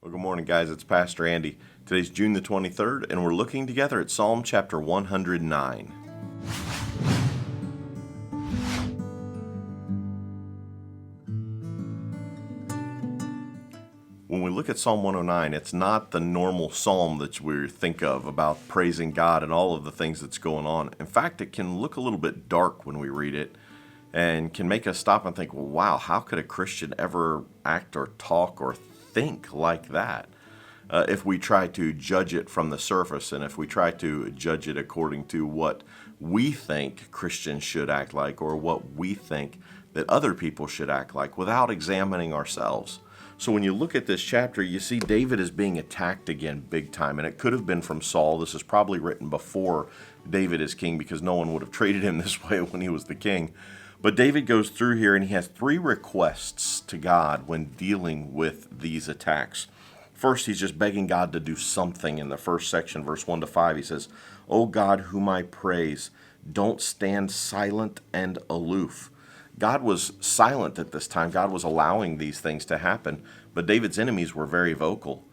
Well, good morning, guys. It's Pastor Andy. Today's June the 23rd, and we're looking together at Psalm chapter 109. When we look at Psalm 109, it's not the normal psalm that we think of about praising God and all of the things that's going on. In fact, it can look a little bit dark when we read it and can make us stop and think, well, wow, how could a Christian ever act or talk or think like that? If we try to judge it from the surface and if we try to judge it according to what we think Christians should act like or what we think that other people should act like without examining ourselves. So when you look at this chapter, you see David is being attacked again big time, and it could have been from Saul. This is probably written before David is king because no one would have treated him this way when he was the king. But David goes through here and he has three requests to God when dealing with these attacks. First, he's just begging God to do something. In the first section, verse 1 to 5, he says, "O God, whom I praise, don't stand silent and aloof." God was silent at this time. God was allowing these things to happen, but David's enemies were very vocal.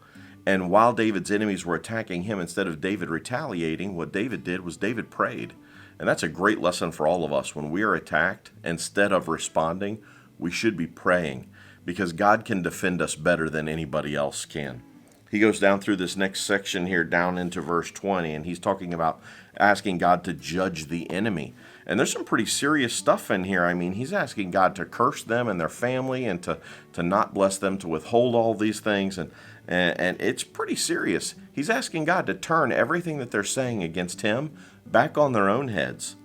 And while David's enemies were attacking him, instead of David retaliating, what David did was David prayed. And that's a great lesson for all of us. When we are attacked, instead of responding, we should be praying, because God can defend us better than anybody else can. He goes down through this next section here, down into verse 20, and he's talking about asking God to judge the enemy. And there's some pretty serious stuff in here. I mean, he's asking God to curse them and their family and to not bless them, to withhold all these things. And it's pretty serious. He's asking God to turn everything that they're saying against him back on their own heads.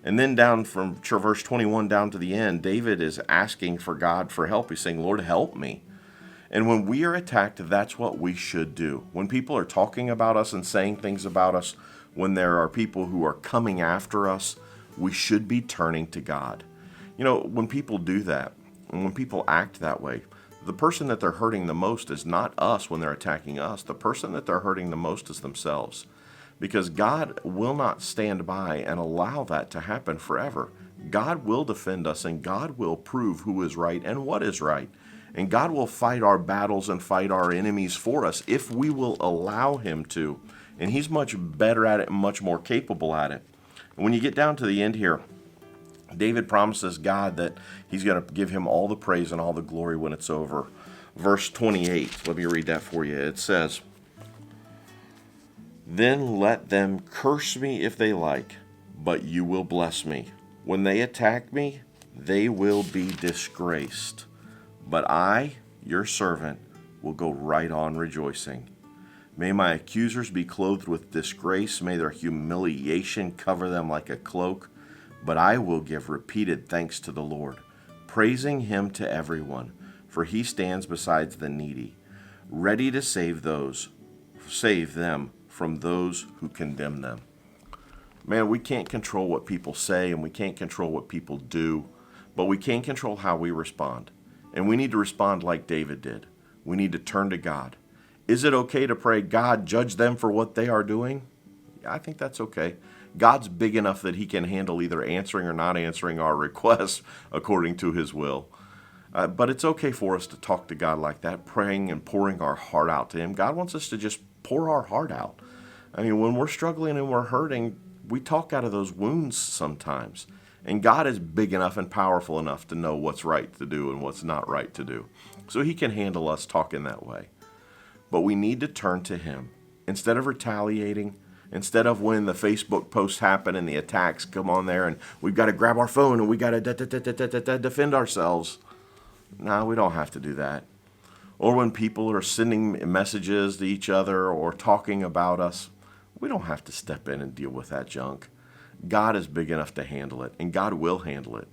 And then down from verse 21 down to the end, David is asking for God for help. He's saying, Lord, help me. And when we are attacked, that's what we should do. When people are talking about us and saying things about us, when there are people who are coming after us, we should be turning to God. You know, when people do that, and when people act that way, the person that they're hurting the most is not us when they're attacking us. The person that they're hurting the most is themselves. Because God will not stand by and allow that to happen forever. God will defend us, and God will prove who is right and what is right. And God will fight our battles and fight our enemies for us if we will allow him to. And he's much better at it and much more capable at it. And when you get down to the end here, David promises God that he's going to give him all the praise and all the glory when it's over. Verse 28, let me read that for you. It says, "Then let them curse me if they like, but you will bless me. When they attack me, they will be disgraced. But I, your servant, will go right on rejoicing. May my accusers be clothed with disgrace. May their humiliation cover them like a cloak. But I will give repeated thanks to the Lord, praising him to everyone, for he stands beside the needy, ready to save them from those who condemn them." Man, we can't control what people say and we can't control what people do, but we can control how we respond. And we need to respond like David did. We need to turn to God. Is it okay to pray, God, judge them for what they are doing? I think that's okay. God's big enough that he can handle either answering or not answering our requests according to his will. But it's okay for us to talk to God like that, praying and pouring our heart out to him. God wants us to just pour our heart out. I mean, when we're struggling and we're hurting, we talk out of those wounds sometimes. And God is big enough and powerful enough to know what's right to do and what's not right to do. So he can handle us talking that way. But we need to turn to him. Instead of retaliating, instead of when the Facebook posts happen and the attacks come on there and we've got to grab our phone and we got to defend ourselves. No, we don't have to do that. Or when people are sending messages to each other or talking about us, we don't have to step in and deal with that junk. God is big enough to handle it, and God will handle it.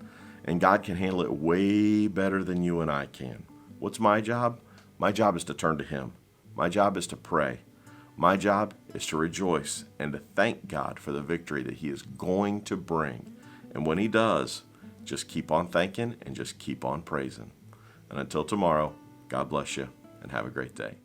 And God can handle it way better than you and I can. What's my job? My job is to turn to him. My job is to pray. My job is to rejoice and to thank God for the victory that he is going to bring. And when he does, just keep on thanking and just keep on praising. And until tomorrow, God bless you and have a great day.